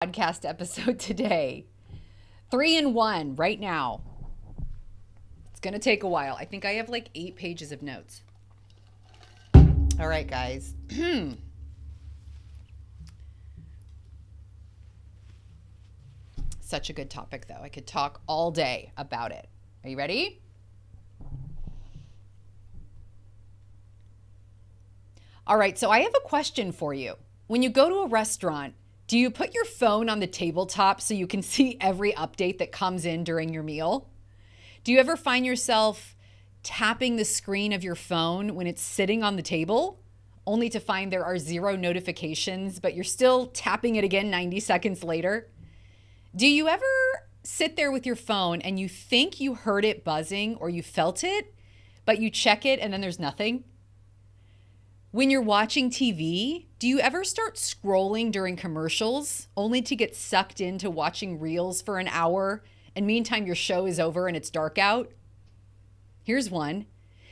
Podcast episode today. 3 in 1 right now. It's going to take a while. I think I have like 8 pages of notes. All right, guys. Such a good topic, though. I could talk all day about it. Are you ready? All right, so I have a question for you. When you go to a restaurant, do you put your phone on the tabletop so you can see every update that comes in during your meal? Do you ever find yourself tapping the screen of your phone when it's sitting on the table, only to find there are 0 notifications, but you're still tapping it again 90 seconds later? Do you ever sit there with your phone and you think you heard it buzzing or you felt it, but you check it and then there's nothing? When you're watching TV, do you ever start scrolling during commercials only to get sucked into watching reels for an hour and meantime your show is over and it's dark out? Here's one.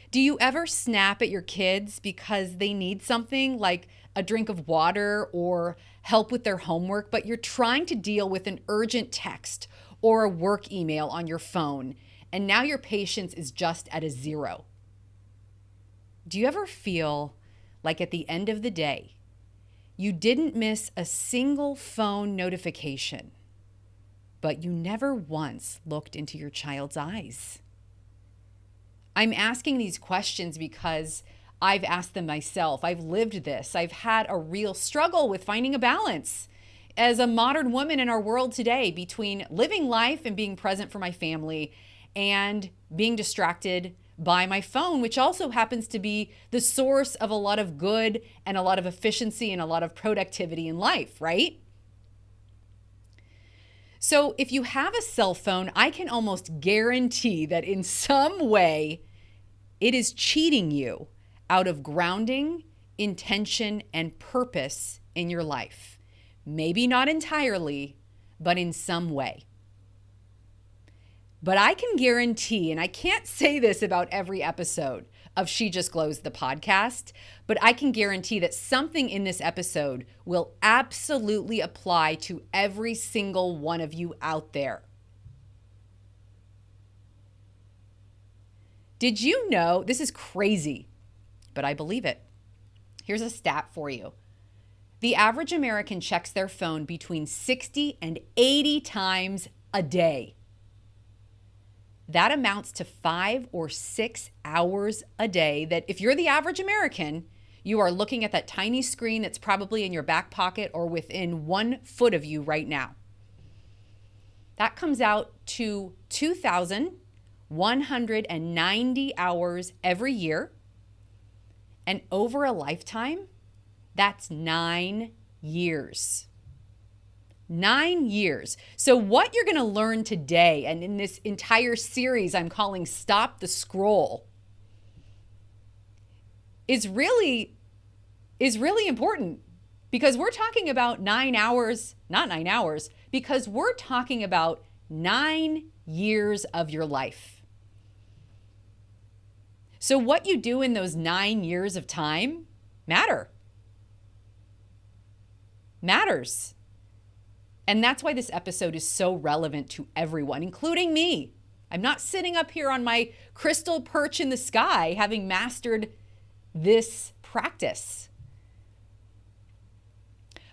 Do you ever snap at your kids because they need something like a drink of water or help with their homework, but you're trying to deal with an urgent text or a work email on your phone, and now your patience is just at a 0? Do you ever feel like at the end of the day, you didn't miss a single phone notification, but you never once looked into your child's eyes? I'm asking these questions because I've asked them myself. I've lived this. I've had a real struggle with finding a balance as a modern woman in our world today between living life and being present for my family and being distracted by my phone, which also happens to be the source of a lot of good and a lot of efficiency and a lot of productivity in life, right? So if you have a cell phone, I can almost guarantee that in some way it is cheating you out of grounding, intention, and purpose in your life. Maybe not entirely, but in some way. But I can guarantee, and I can't say this about every episode of She Just Glows, the podcast, but I can guarantee that something in this episode will absolutely apply to every single one of you out there. Did you know, this is crazy, but I believe it. Here's a stat for you. The average American checks their phone between 60 and 80 times a day. That amounts to 5 or 6 hours a day that if you're the average American, you are looking at that tiny screen that's probably in your back pocket or within 1 foot of you right now. That comes out to 2,190 hours every year. And over a lifetime, that's 9 years. 9 years. So what you're going to learn today, and in this entire series I'm calling Stop the Scroll, is really important, because we're talking about 9 hours, not 9 hours, because we're talking about 9 years of your life. So what you do in those 9 years of time matters. And that's why this episode is so relevant to everyone, including me. I'm not sitting up here on my crystal perch in the sky having mastered this practice.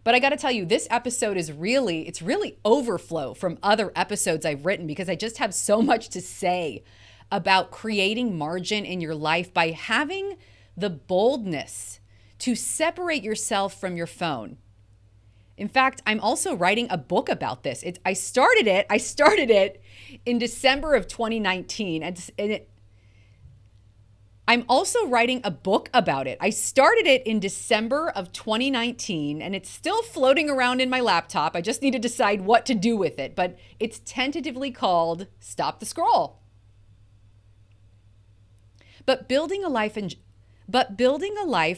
But I got to tell you, this episode is really overflow from other episodes I've written, because I just have so much to say about creating margin in your life by having the boldness to separate yourself from your phone. In fact, I'm also writing a book about this. I started it in December of 2019, I'm also writing a book about it. I started it in December of 2019, and it's still floating around in my laptop. I just need to decide what to do with it, but it's tentatively called Stop the Scroll. But building a life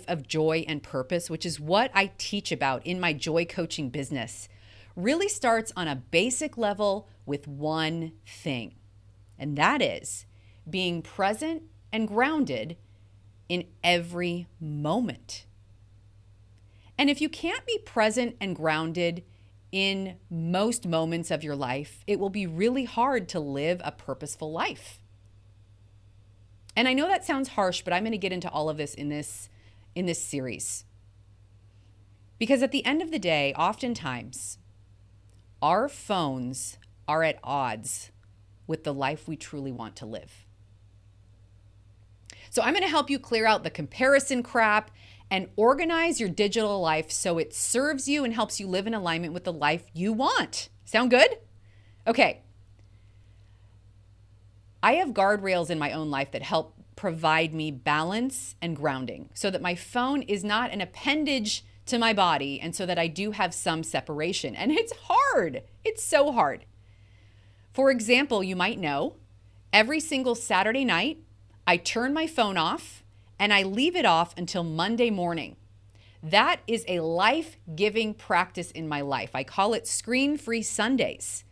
of joy and purpose, which is what I teach about in my joy coaching business, really starts on a basic level with one thing, and that is being present and grounded in every moment. And if you can't be present and grounded in most moments of your life, it will be really hard to live a purposeful life. And I know that sounds harsh, but I'm going to get into all of this in this series. Because at the end of the day, oftentimes, our phones are at odds with the life we truly want to live. So I'm going to help you clear out the comparison crap and organize your digital life so it serves you and helps you live in alignment with the life you want. Sound good? Okay. I have guardrails in my own life that help provide me balance and grounding so that my phone is not an appendage to my body and so that I do have some separation. And it's hard. It's so hard. For example, you might know every single Saturday night, I turn my phone off and I leave it off until Monday morning. That is a life-giving practice in my life. I call it Screen-Free Sundays.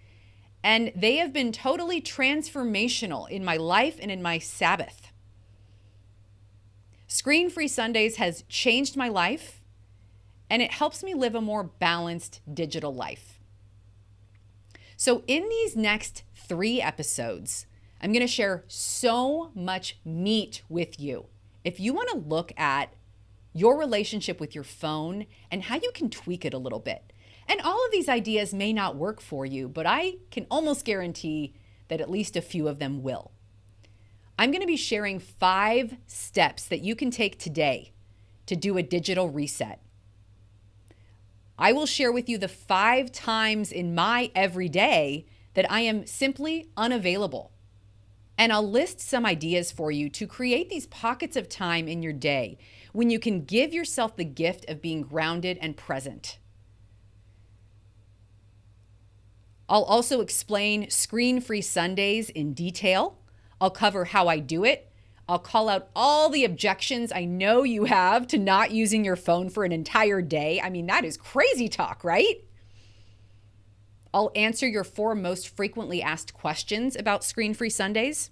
And they have been totally transformational in my life and in my Sabbath. Screen-Free Sundays has changed my life, and it helps me live a more balanced digital life. So in these next 3 episodes, I'm going to share so much meat with you. If you want to look at your relationship with your phone and how you can tweak it a little bit. And all of these ideas may not work for you, but I can almost guarantee that at least a few of them will. I'm going to be sharing 5 steps that you can take today to do a digital reset. I will share with you the 5 times in my everyday that I am simply unavailable. And I'll list some ideas for you to create these pockets of time in your day when you can give yourself the gift of being grounded and present. I'll also explain Screen-Free Sundays in detail. I'll cover how I do it. I'll call out all the objections I know you have to not using your phone for an entire day. I mean, that is crazy talk, right? I'll answer your 4 most frequently asked questions about Screen-Free Sundays.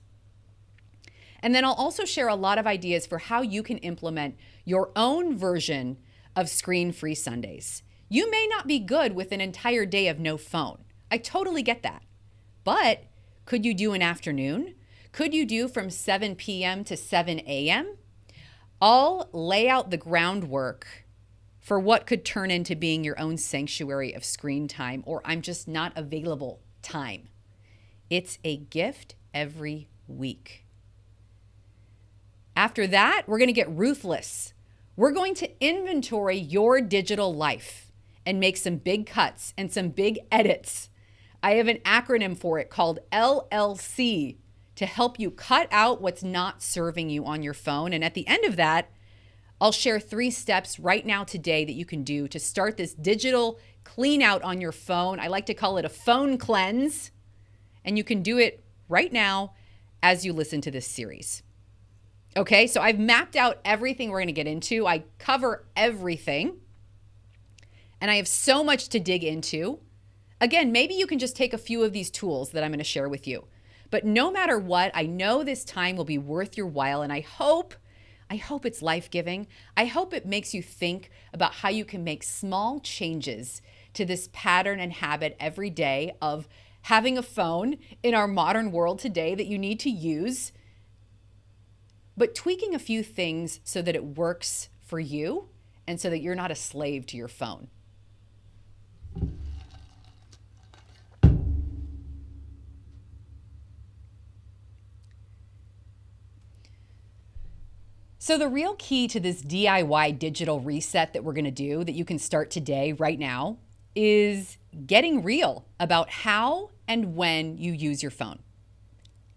And then I'll also share a lot of ideas for how you can implement your own version of Screen-Free Sundays. You may not be good with an entire day of no phone. I totally get that. But could you do an afternoon? Could you do from 7 p.m. to 7 a.m.? I'll lay out the groundwork for what could turn into being your own sanctuary of screen time, or I'm just not available time. It's a gift every week. After that, we're going to get ruthless. We're going to inventory your digital life and make some big cuts and some big edits. I have an acronym for it called LLC to help you cut out what's not serving you on your phone. And at the end of that, I'll share 3 steps right now today that you can do to start this digital clean out on your phone. I like to call it a phone cleanse. And you can do it right now as you listen to this series. Okay, so I've mapped out everything we're going to get into. I cover everything. And I have so much to dig into. Again, maybe you can just take a few of these tools that I'm going to share with you. But no matter what, I know this time will be worth your while. And I hope it's life-giving. I hope it makes you think about how you can make small changes to this pattern and habit every day of having a phone in our modern world today that you need to use, but tweaking a few things so that it works for you and so that you're not a slave to your phone. So the real key to this DIY digital reset that we're going to do, that you can start today, right now, is getting real about how and when you use your phone,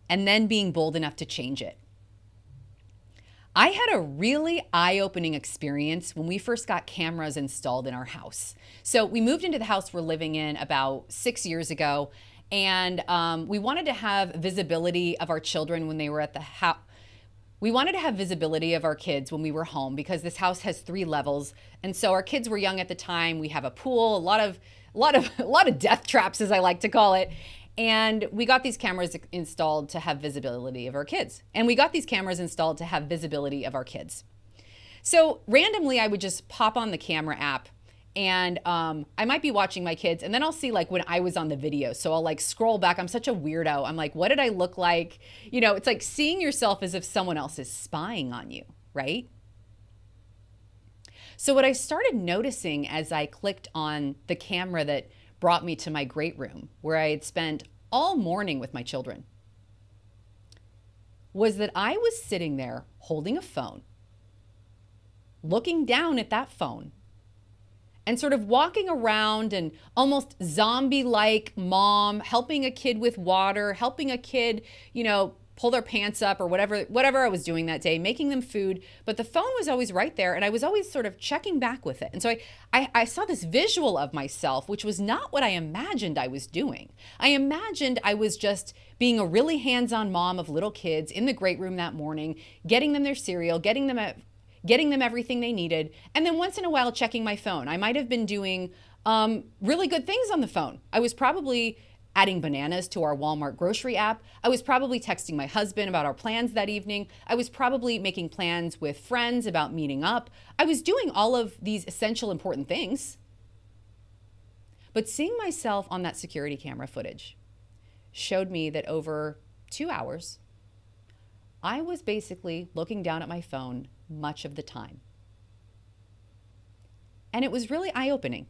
and then being bold enough to change it. I had a really eye-opening experience when we first got cameras installed in our house. So we moved into the house we're living in about 6 years ago, and we wanted to have visibility of our children when they were at the house. We wanted to have visibility of our kids when we were home because this house has 3 levels. And so our kids were young at the time. We have a pool, a lot of death traps, as I like to call it. And we got these cameras installed to have visibility of our kids. So randomly, I would just pop on the camera app And I might be watching my kids, and then I'll see like when I was on the video. So I'll like scroll back. I'm such a weirdo. I'm like, what did I look like? You know, it's like seeing yourself as if someone else is spying on you, right? So what I started noticing as I clicked on the camera that brought me to my great room, where I had spent all morning with my children, was that I was sitting there holding a phone, looking down at that phone, and sort of walking around and almost zombie-like mom, helping a kid with water, helping a kid, you know, pull their pants up or whatever I was doing that day, making them food. But the phone was always right there, and I was always sort of checking back with it. And so I saw this visual of myself, which was not what I imagined I was doing. I imagined I was just being a really hands-on mom of little kids in the great room that morning, getting them their cereal, getting them everything they needed, and then once in a while checking my phone. I might have been doing really good things on the phone. I was probably adding bananas to our Walmart grocery app. I was probably texting my husband about our plans that evening. I was probably making plans with friends about meeting up. I was doing all of these essential, important things. But seeing myself on that security camera footage showed me that over 2 hours, I was basically looking down at my phone much of the time. And it was really eye-opening.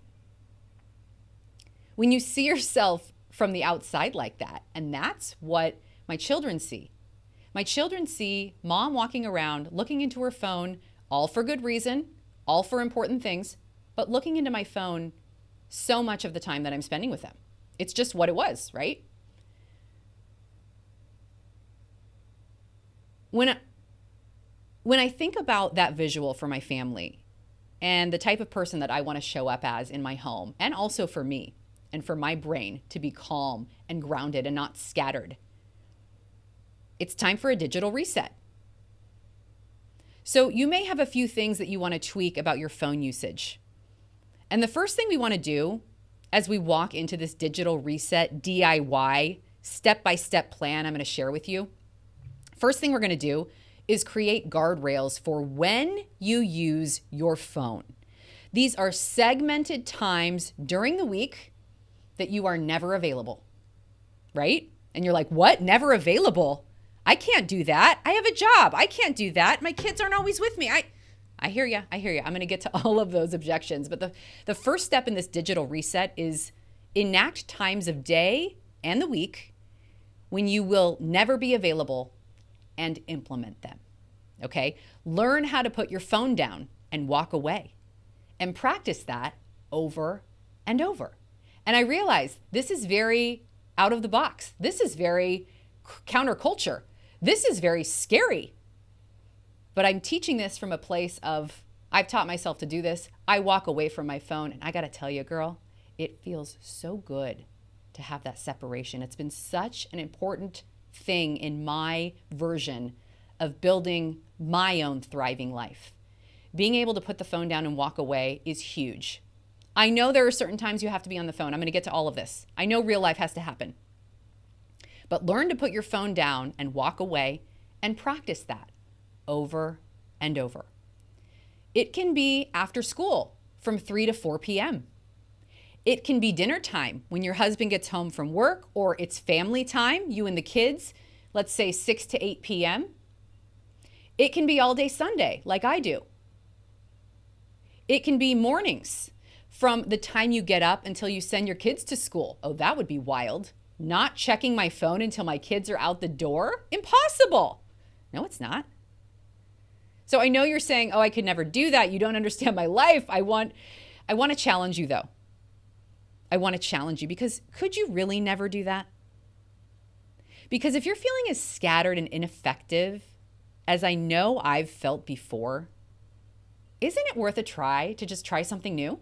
When you see yourself from the outside like that, and that's what my children see. My children see mom walking around, looking into her phone, all for good reason, all for important things, but looking into my phone so much of the time that I'm spending with them. It's just what it was, right? When I think about that visual for my family and the type of person that I want to show up as in my home, and also for me and for my brain to be calm and grounded and not scattered, it's time for a digital reset. So you may have a few things that you want to tweak about your phone usage. And the first thing we want to do as we walk into this digital reset DIY step-by-step plan I'm going to share with you, first thing we're going to do is create guardrails for when you use your phone. These are segmented times during the week that you are never available, right? And you're like, what? Never available? I can't do that. I have a job. I can't do that. My kids aren't always with me. I hear you. I hear you. I'm going to get to all of those objections. But the first step in this digital reset is enact times of day and the week when you will never be available and implement them. Okay? Learn how to put your phone down and walk away and practice that over and over. And I realize this is very out of the box. This is very counterculture. This is very scary. But I'm teaching this from a place of, I've taught myself to do this. I walk away from my phone, and I got to tell you, girl, it feels so good to have that separation. It's been such an important thing in my version of building my own thriving life. Being able to put the phone down and walk away is huge. I know there are certain times you have to be on the phone. I'm going to get to all of this. I know real life has to happen. But learn to put your phone down and walk away and practice that over and over. It can be after school from 3 to 4 p.m. It can be dinner time when your husband gets home from work, or it's family time, you and the kids, let's say 6 to 8 p.m. It can be all day Sunday, like I do. It can be mornings from the time you get up until you send your kids to school. Oh, that would be wild. Not checking my phone until my kids are out the door? Impossible. No, it's not. So I know you're saying, oh, I could never do that. You don't understand my life. I want to challenge you, though. I want to challenge you, because could you really never do that? Because if you're feeling as scattered and ineffective as I know I've felt before, isn't it worth a try to just try something new?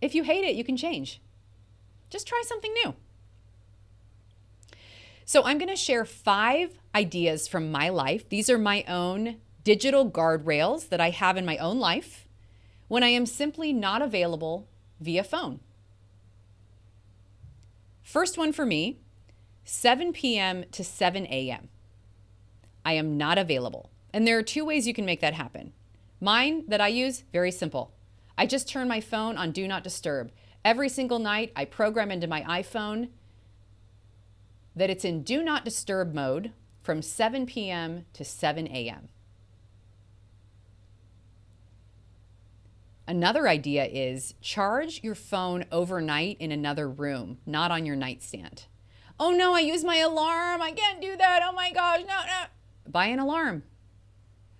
If you hate it, you can change. Just try something new. So I'm going to share 5 ideas from my life. These are my own digital guardrails that I have in my own life when I am simply not available via phone. First one for me, 7 p.m. to 7 a.m. I am not available. And there are 2 ways you can make that happen. Mine that I use, very simple. I just turn my phone on Do Not Disturb. Every single night, I program into my iPhone that it's in Do Not Disturb mode from 7 p.m. to 7 a.m. Another idea is charge your phone overnight in another room, not on your nightstand. Oh no, I use my alarm. I can't do that. Oh my gosh, no. Buy an alarm.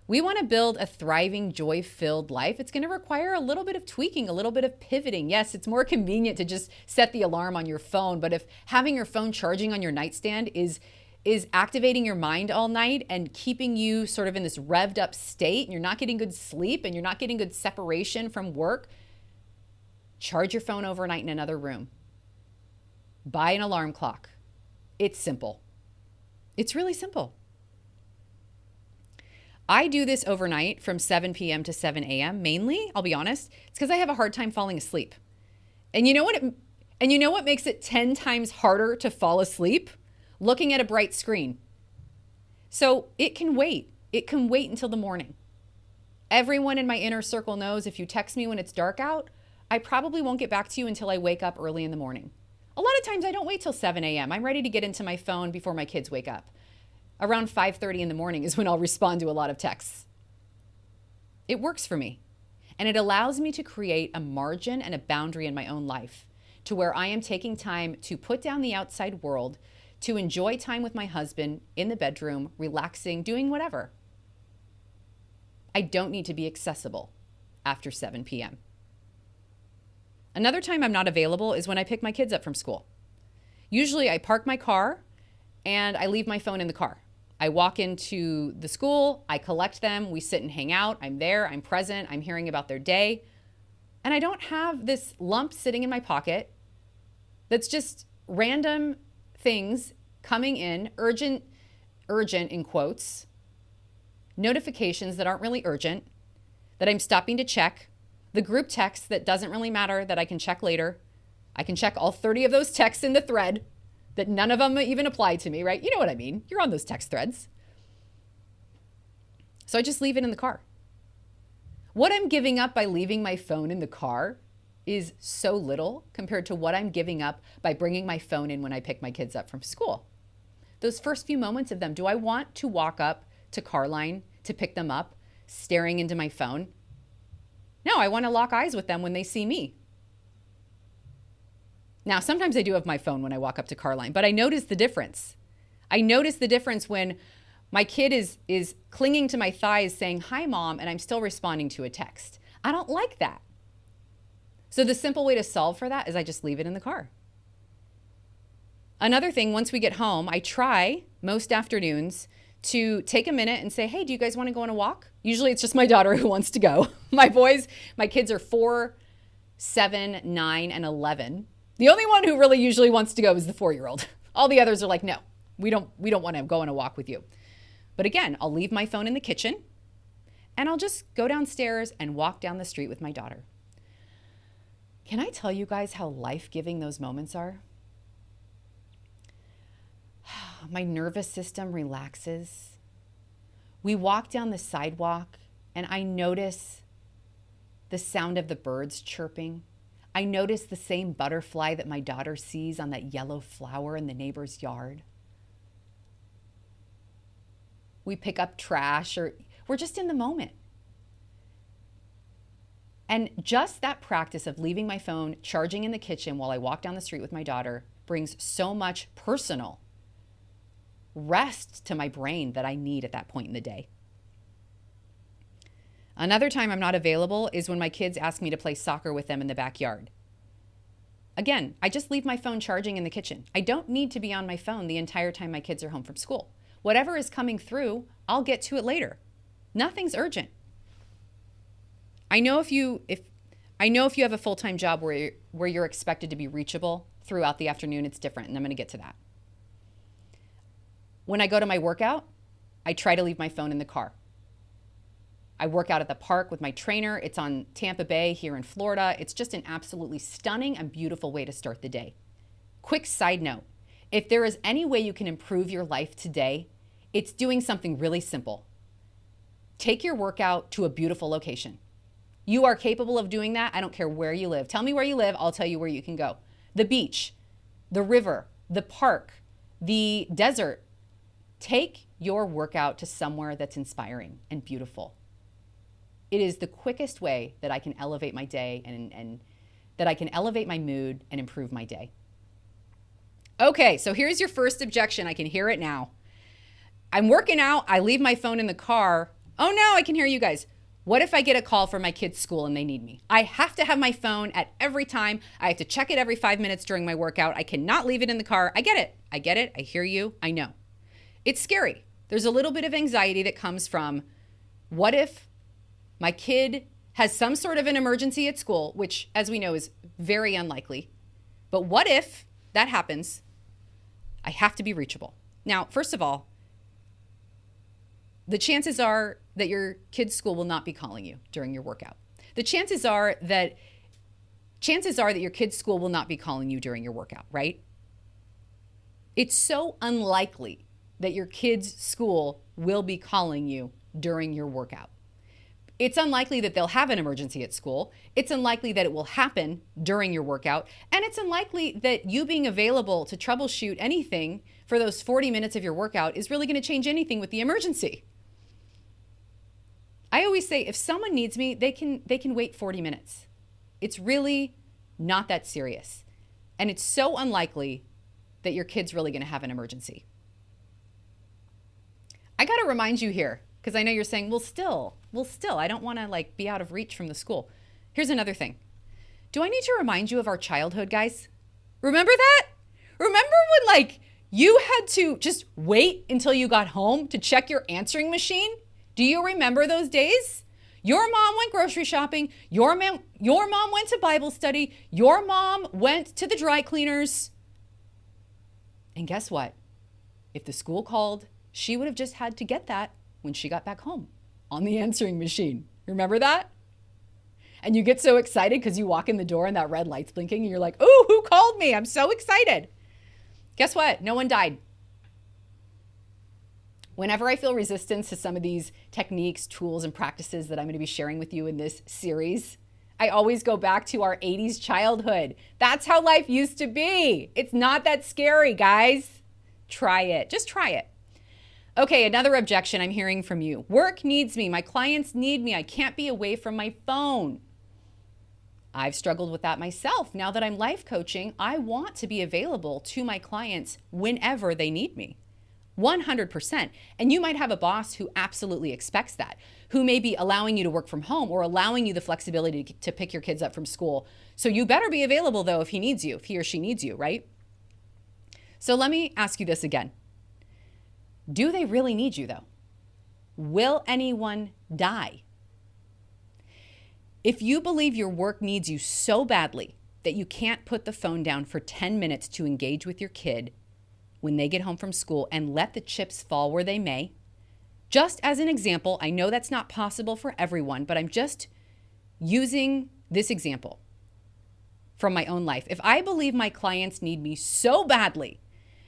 We want to build a thriving, joy-filled life. It's going to require a little bit of tweaking, a little bit of pivoting. Yes, it's more convenient to just set the alarm on your phone, but if having your phone charging on your nightstand is activating your mind all night and keeping you sort of in this revved up state and you're not getting good sleep and you're not getting good separation from work, charge your phone overnight in another room. Buy an alarm clock. It's simple. It's really simple. I do this overnight from 7 p.m. to 7 a.m. mainly, I'll be honest. It's because I have a hard time falling asleep. And you know what makes it 10 times harder to fall asleep? Looking at a bright screen. So it can wait. It can wait until the morning. Everyone in my inner circle knows if you text me when it's dark out, I probably won't get back to you until I wake up early in the morning. A lot of times I don't wait till 7 a.m. I'm ready to get into my phone before my kids wake up. Around 5:30 in the morning is when I'll respond to a lot of texts. It works for me. And it allows me to create a margin and a boundary in my own life to where I am taking time to put down the outside world, to enjoy time with my husband in the bedroom, relaxing, doing whatever. I don't need to be accessible after 7 p.m. Another time I'm not available is when I pick my kids up from school. Usually I park my car and I leave my phone in the car. I walk into the school, I collect them, we sit and hang out, I'm there, I'm present, I'm hearing about their day. And I don't have this lump sitting in my pocket that's just random things coming in, urgent in quotes, notifications that aren't really urgent, that I'm stopping to check, the group text that doesn't really matter that I can check later. I can check all 30 of those texts in the thread that none of them even apply to me, right? You know what I mean. You're on those text threads. So I just leave it in the car. What I'm giving up by leaving my phone in the car is so little compared to what I'm giving up by bringing my phone in when I pick my kids up from school. Those first few moments of them, do I want to walk up to Carline to pick them up, staring into my phone? No, I want to lock eyes with them when they see me. Now, sometimes I do have my phone when I walk up to Carline, but I notice the difference. I notice the difference when my kid is clinging to my thighs saying, "Hi, Mom," and I'm still responding to a text. I don't like that. So the simple way to solve for that is I just leave it in the car. Another thing, once we get home, I try most afternoons to take a minute and say, "Hey, do you guys want to go on a walk?" Usually it's just my daughter who wants to go. My kids are 4, 7, 9, and 11. The only one who really usually wants to go is the 4-year-old. All the others are like, "No, we don't want to go on a walk with you." But again, I'll leave my phone in the kitchen and I'll just go downstairs and walk down the street with my daughter. Can I tell you guys how life-giving those moments are? My nervous system relaxes. We walk down the sidewalk and I notice the sound of the birds chirping. I notice the same butterfly that my daughter sees on that yellow flower in the neighbor's yard. We pick up trash or we're just in the moment. And just that practice of leaving my phone charging in the kitchen while I walk down the street with my daughter brings so much personal rest to my brain that I need at that point in the day. Another time I'm not available is when my kids ask me to play soccer with them in the backyard. Again, I just leave my phone charging in the kitchen. I don't need to be on my phone the entire time my kids are home from school. Whatever is coming through, I'll get to it later. Nothing's urgent. I know if you have a full-time job where you're expected to be reachable throughout the afternoon, it's different, and I'm going to get to that. When I go to my workout, I try to leave my phone in the car. I work out at the park with my trainer. It's on Tampa Bay here in Florida. It's just an absolutely stunning and beautiful way to start the day. Quick side note, if there is any way you can improve your life today, it's doing something really simple. Take your workout to a beautiful location. You are capable of doing that. I don't care where you live. Tell me where you live. I'll tell you where you can go. The beach, the river, the park, the desert. Take your workout to somewhere that's inspiring and beautiful. It is the quickest way that I can elevate my day and that I can elevate my mood and improve my day. Okay, so here's your first objection. I can hear it now. I'm working out. I leave my phone in the car. Oh no, I can hear you guys. What if I get a call from my kid's school and they need me? I have to have my phone at every time. I have to check it every 5 minutes during my workout. I cannot leave it in the car. I get it. I hear you. I know. It's scary. There's a little bit of anxiety that comes from, what if my kid has some sort of an emergency at school, which, as we know, is very unlikely. But what if that happens? I have to be reachable. Now, first of all, the chances are that your kid's school will not be calling you during your workout. The chances are that your kid's school will not be calling you during your workout, right? It's so unlikely that your kid's school will be calling you during your workout. It's unlikely that they'll have an emergency at school. It's unlikely that it will happen during your workout. And it's unlikely that you being available to troubleshoot anything for those 40 minutes of your workout is really going to change anything with the emergency. I always say, if someone needs me, they can wait 40 minutes. It's really not that serious. And it's so unlikely that your kid's really going to have an emergency. I got to remind you here, because I know you're saying, well, still, I don't want to be out of reach from the school. Here's another thing. Do I need to remind you of our childhood, guys? Remember that? Remember when you had to just wait until you got home to check your answering machine? Do you remember those days? Your mom went grocery shopping. Your mom went to Bible study. Your mom went to the dry cleaners. And guess what? If the school called, she would have just had to get that when she got back home on the answering machine. Remember that? And you get so excited because you walk in the door and that red light's blinking and you're like, ooh, who called me? I'm so excited. Guess what? No one died. Whenever I feel resistance to some of these techniques, tools, and practices that I'm going to be sharing with you in this series, I always go back to our 80s childhood. That's how life used to be. It's not that scary, guys. Try it. Just try it. Okay, another objection I'm hearing from you. Work needs me. My clients need me. I can't be away from my phone. I've struggled with that myself. Now that I'm life coaching, I want to be available to my clients whenever they need me. 100%. And you might have a boss who absolutely expects that, who may be allowing you to work from home or allowing you the flexibility to pick your kids up from school. So you better be available, though, if he or she needs you, right? So let me ask you this again. Do they really need you, though? Will anyone die? If you believe your work needs you so badly that you can't put the phone down for 10 minutes to engage with your kid when they get home from school and let the chips fall where they may, just as an example, I know that's not possible for everyone, but I'm just using this example from my own life. If I believe my clients need me so badly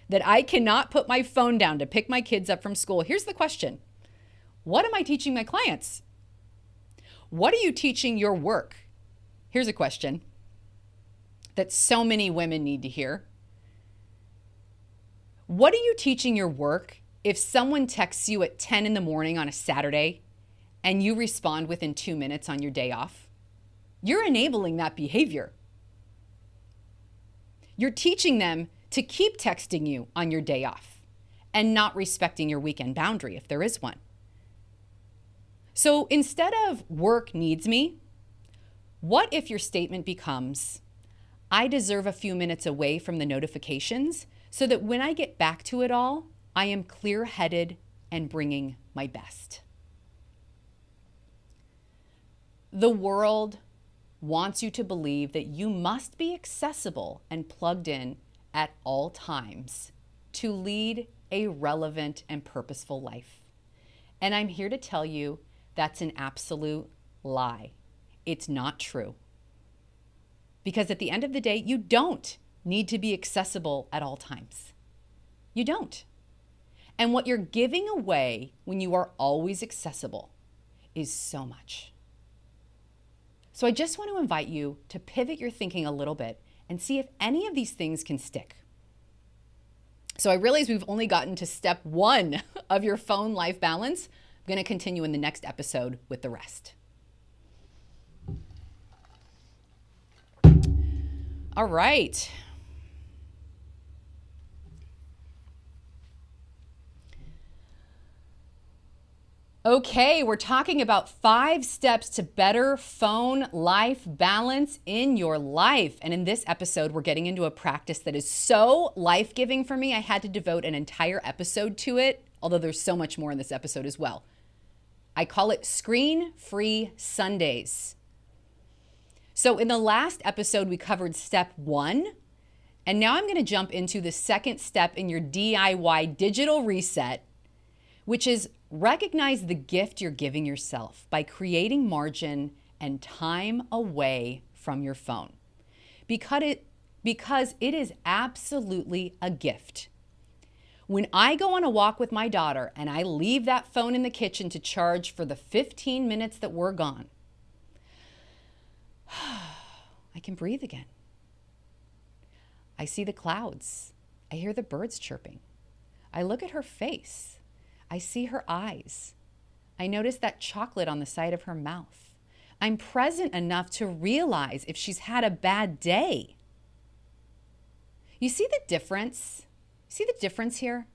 that I cannot put my phone down to pick my kids up from school, here's the question. What am I teaching my clients? What are you teaching your work? Here's a question that so many women need to hear. What are you teaching your work if someone texts you at 10 in the morning on a Saturday and you respond within 2 minutes on your day off? You're enabling that behavior. You're teaching them to keep texting you on your day off and not respecting your weekend boundary if there is one. So instead of work needs me, what if your statement becomes, I deserve a few minutes away from the notifications so that when I get back to it all, I am clear-headed and bringing my best. The world wants you to believe that you must be accessible and plugged in at all times to lead a relevant and purposeful life. And I'm here to tell you that's an absolute lie. It's not true. Because at the end of the day, you don't need to be accessible at all times. You don't. And what you're giving away when you are always accessible is so much. So I just want to invite you to pivot your thinking a little bit and see if any of these things can stick. So I realize we've only gotten to step 1 of your phone life balance. I'm going to continue in the next episode with the rest. All right. Okay, we're talking about 5 steps to better phone life balance in your life. And in this episode, we're getting into a practice that is so life-giving for me. I had to devote an entire episode to it, although there's so much more in this episode as well. I call it Screen-Free Sundays. So in the last episode, we covered step 1, and now I'm going to jump into the second step in your DIY digital reset, which is recognize the gift you're giving yourself by creating margin and time away from your phone. Because it is absolutely a gift. When I go on a walk with my daughter and I leave that phone in the kitchen to charge for the 15 minutes that we're gone, I can breathe again. I see the clouds. I hear the birds chirping. I look at her face. I see her eyes. I notice that chocolate on the side of her mouth. I'm present enough to realize if she's had a bad day. You see the difference? See the difference here?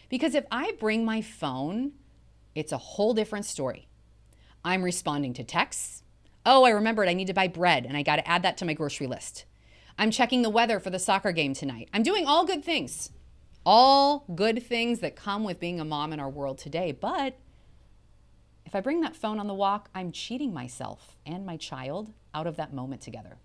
Because if I bring my phone, it's a whole different story. I'm responding to texts. Oh, I remembered I need to buy bread and I got to add that to my grocery list. I'm checking the weather for the soccer game tonight. I'm doing all good things. All good things that come with being a mom in our world today. But if I bring that phone on the walk, I'm cheating myself and my child out of that moment together.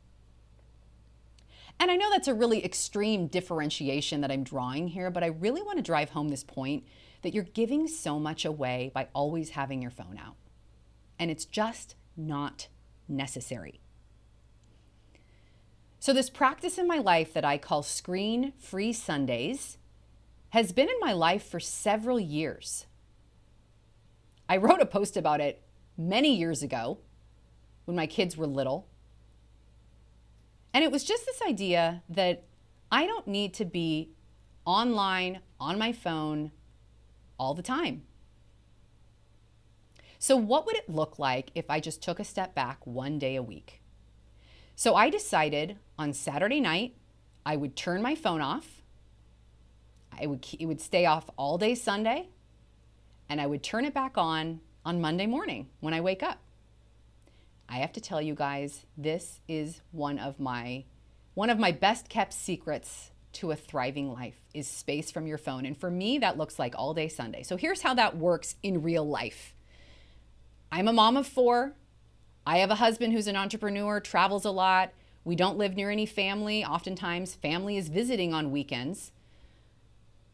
And I know that's a really extreme differentiation that I'm drawing here, but I really want to drive home this point that you're giving so much away by always having your phone out. And it's just not necessary. So this practice in my life that I call Screen-Free Sundays has been in my life for several years. I wrote a post about it many years ago when my kids were little. And it was just this idea that I don't need to be online on my phone all the time. So what would it look like if I just took a step back one day a week? So I decided on Saturday night, I would turn my phone off. It would stay off all day Sunday, and I would turn it back on Monday morning when I wake up. I have to tell you guys, this is one of my best kept secrets to a thriving life is space from your phone. And for me, that looks like all day Sunday. So here's how that works in real life. I'm a mom of 4. I have a husband who's an entrepreneur, travels a lot. We don't live near any family. Oftentimes, family is visiting on weekends.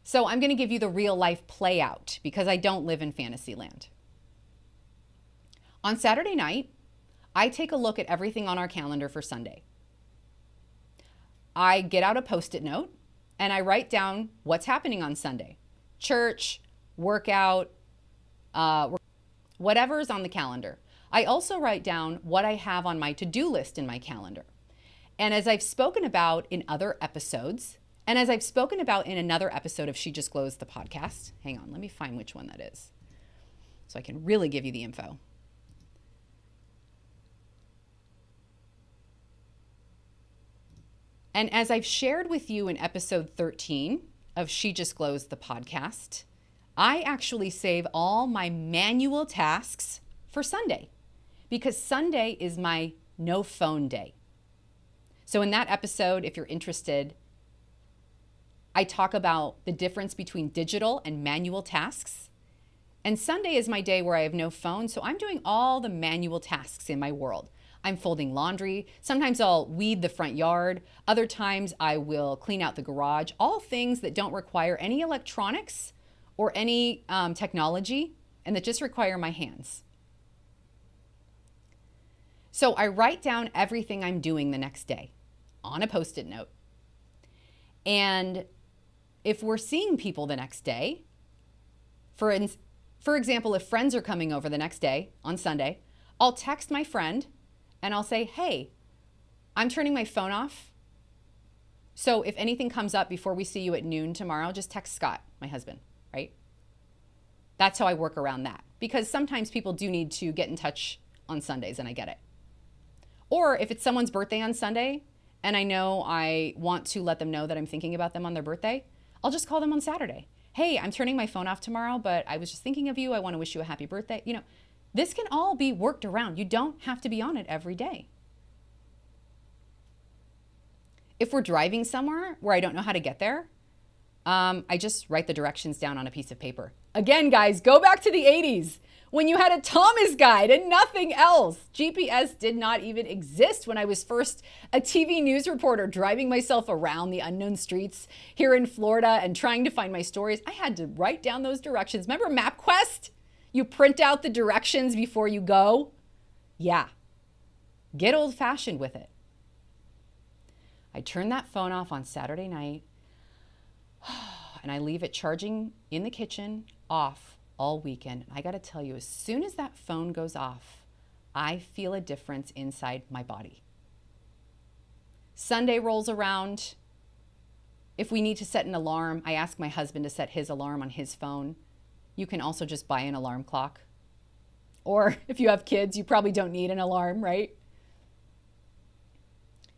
So I'm going to give you the real life play out because I don't live in fantasy land. On Saturday night, I take a look at everything on our calendar for Sunday. I get out a Post-it note and I write down what's happening on Sunday. Church, workout, whatever's on the calendar. I also write down what I have on my to-do list in my calendar. And as I've spoken about in other episodes, and as I've spoken about in another episode of She Just Glows, the podcast, hang on, let me find which one that is so I can really give you the info. And as I've shared with you in episode 13 of She Just Glows, the podcast, I actually save all my manual tasks for Sunday because Sunday is my no phone day. So in that episode, if you're interested, I talk about the difference between digital and manual tasks. And Sunday is my day where I have no phone, so I'm doing all the manual tasks in my world. I'm folding laundry. Sometimes I'll weed the front yard. Other times I will clean out the garage. All things that don't require any electronics or any technology and that just require my hands. So I write down everything I'm doing the next day on a Post-it note. And if we're seeing people the next day, for example, if friends are coming over the next day on Sunday, I'll text my friend and I'll say, hey, I'm turning my phone off. So if anything comes up before we see you at noon tomorrow, just text Scott, my husband, right? That's how I work around that, because sometimes people do need to get in touch on Sundays, and I get it. Or if it's someone's birthday on Sunday and I know I want to let them know that I'm thinking about them on their birthday, I'll just call them on Saturday. Hey, I'm turning my phone off tomorrow, but I was just thinking of you. I want to wish you a happy birthday. You know, this can all be worked around. You don't have to be on it every day. If we're driving somewhere where I don't know how to get there, I just write the directions down on a piece of paper. Again, guys, go back to the 80s when you had a Thomas guide and nothing else. GPS did not even exist when I was first a TV news reporter driving myself around the unknown streets here in Florida and trying to find my stories. I had to write down those directions. Remember MapQuest? You print out the directions before you go. Yeah, get old-fashioned with it. I turn that phone off on Saturday night and I leave it charging in the kitchen off all weekend. I got to tell you, as soon as that phone goes off, I feel a difference inside my body. Sunday rolls around. If we need to set an alarm, I ask my husband to set his alarm on his phone. You can also just buy an alarm clock. Or if you have kids, you probably don't need an alarm, right?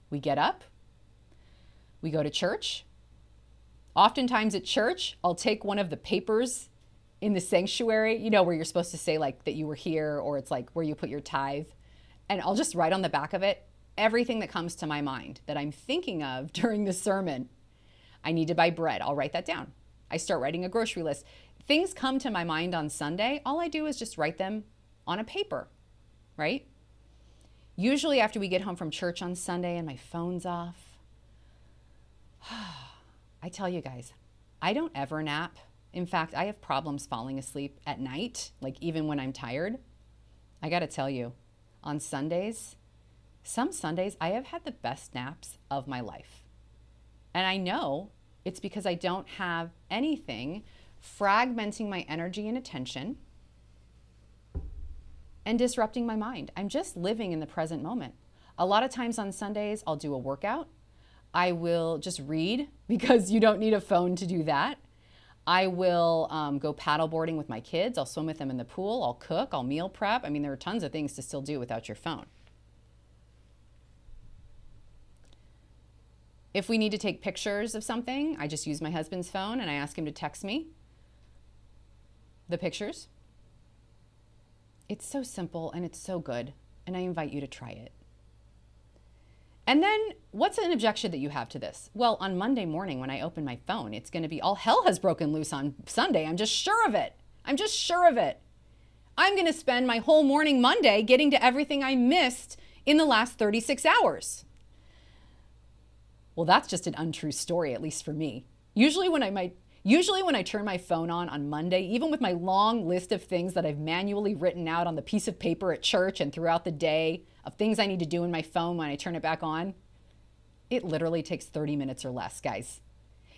We get up. We go to church. Oftentimes at church, I'll take one of the papers in the sanctuary, you know, where you're supposed to say like that you were here, or it's like where you put your tithe. And I'll just write on the back of it everything that comes to my mind that I'm thinking of during the sermon. I need to buy bread. I'll write that down. I start writing a grocery list. Things come to my mind on Sunday. All I do is just write them on a paper, right? Usually after we get home from church on Sunday and my phone's off, I tell you guys, I don't ever nap. In fact, I have problems falling asleep at night, like even when I'm tired. I got to tell you, on Sundays, some Sundays, I have had the best naps of my life. And I know it's because I don't have anything fragmenting my energy and attention and disrupting my mind. I'm just living in the present moment. A lot of times on Sundays, I'll do a workout. I will just read, because you don't need a phone to do that. I will go paddleboarding with my kids. I'll swim with them in the pool. I'll cook. I'll meal prep. I mean, there are tons of things to still do without your phone. If we need to take pictures of something, I just use my husband's phone and I ask him to text me the pictures. It's so simple and it's so good, and I invite you to try it. And then what's an objection that you have to this? Well, on Monday morning when I open my phone, it's going to be all hell has broken loose on Sunday. I'm just sure of it. I'm just sure of it. I'm going to spend my whole morning Monday getting to everything I missed in the last 36 hours. Well, that's just an untrue story, at least for me. Usually when I turn my phone on Monday, even with my long list of things that I've manually written out on the piece of paper at church and throughout the day of things I need to do in my phone when I turn it back on, it literally takes 30 minutes or less, guys.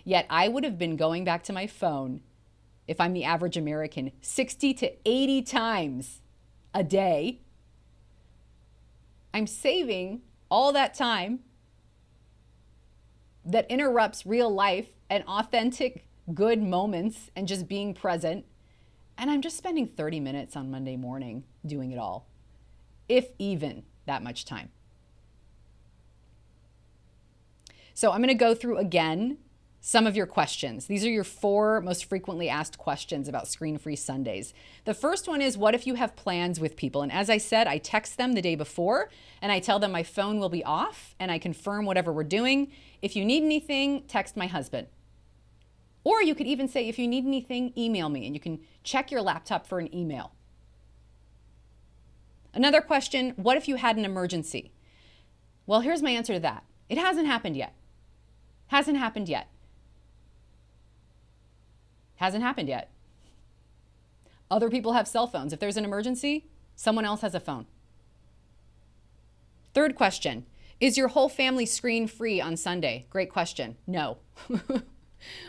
Yet I would have been going back to my phone, if I'm the average American, 60 to 80 times a day. I'm saving all that time that interrupts real life and authentic good moments and just being present. And I'm just spending 30 minutes on Monday morning doing it all, if even that much time. So I'm going to go through again some of your questions. These are your 4 most frequently asked questions about screen-free Sundays. The first one is, what if you have plans with people? And as I said, I text them the day before and I tell them my phone will be off and I confirm whatever we're doing. If you need anything, text my husband. Or you could even say, if you need anything, email me, and you can check your laptop for an email. Another question, what if you had an emergency? Well, here's my answer to that. It hasn't happened yet. Hasn't happened yet. Hasn't happened yet. Other people have cell phones. If there's an emergency, someone else has a phone. Third question, is your whole family screen free on Sunday? Great question. No.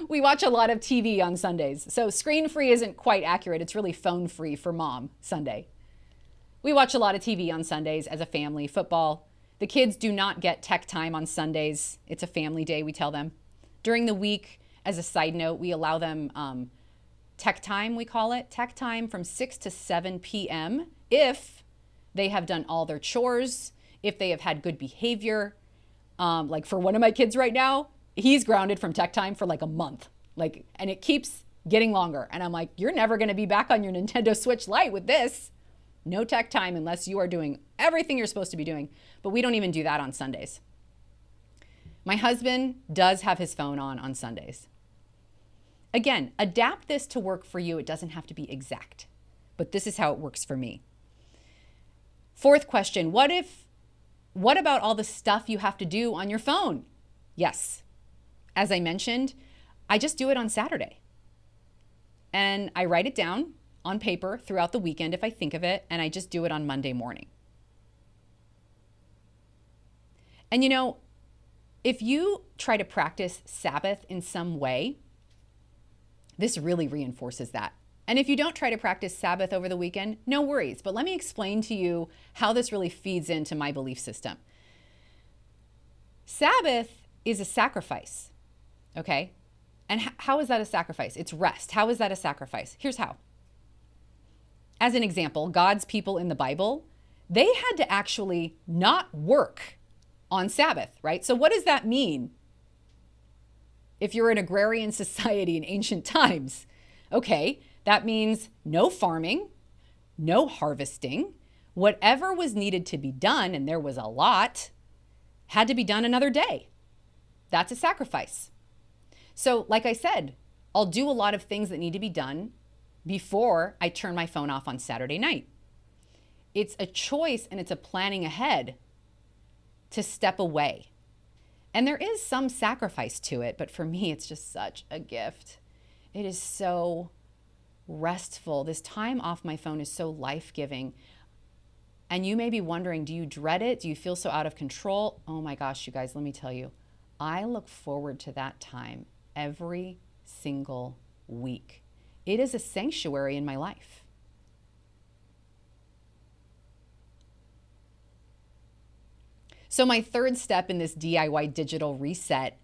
We watch a lot of TV on Sundays, so screen free isn't quite accurate. It's really phone free for mom Sunday. We watch a lot of TV on Sundays as a family, football. The kids do not get tech time on Sundays. It's a family day, we tell them. During the week, as a side note, we allow them tech time, we call it. Tech time from 6 to 7 p.m. if they have done all their chores, if they have had good behavior. Like for one of my kids right now, he's grounded from tech time for like a month. And it keeps getting longer. And I'm like, you're never going to be back on your Nintendo Switch Lite with this. No tech time unless you are doing everything you're supposed to be doing. But we don't even do that on Sundays. My husband does have his phone on Sundays. Again, adapt this to work for you. It doesn't have to be exact, but this is how it works for me. Fourth question, what about all the stuff you have to do on your phone? Yes. As I mentioned, I just do it on Saturday. And I write it down on paper throughout the weekend if I think of it, and I just do it on Monday morning. And you know, if you try to practice Sabbath in some way, this really reinforces that. And if you don't try to practice Sabbath over the weekend, no worries. But let me explain to you how this really feeds into my belief system. Sabbath is a sacrifice, okay? And how is that a sacrifice? It's rest. How is that a sacrifice? Here's how. As an example, God's people in the Bible, they had to actually not work on Sabbath, right? So what does that mean if you're an agrarian society in ancient times? Okay, that means no farming, no harvesting. Whatever was needed to be done, and there was a lot, had to be done another day. That's a sacrifice. So like I said, I'll do a lot of things that need to be done before I turn my phone off on Saturday night. It's a choice and it's a planning ahead to step away. And there is some sacrifice to it, but for me, it's just such a gift. It is so restful. This time off my phone is so life-giving. And you may be wondering, do you dread it? Do you feel so out of control? Oh my gosh, you guys, let me tell you, I look forward to that time every single week. It is a sanctuary in my life. So my third step in this DIY digital reset,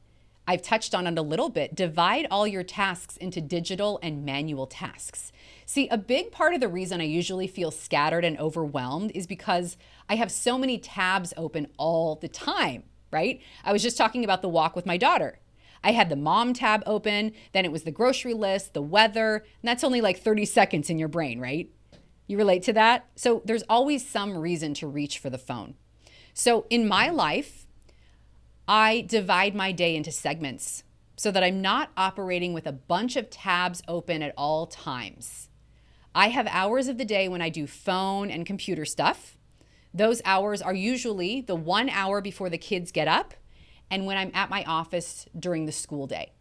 I've touched on it a little bit. Divide all your tasks into digital and manual tasks. See, a big part of the reason I usually feel scattered and overwhelmed is because I have so many tabs open all the time, right? I was just talking about the walk with my daughter. I had the mom tab open, then it was the grocery list, the weather, and that's only like 30 seconds in your brain, right? You relate to that? So there's always some reason to reach for the phone. So in my life, I divide my day into segments so that I'm not operating with a bunch of tabs open at all times. I have hours of the day when I do phone and computer stuff. Those hours are usually the 1 hour before the kids get up and when I'm at my office during the school day.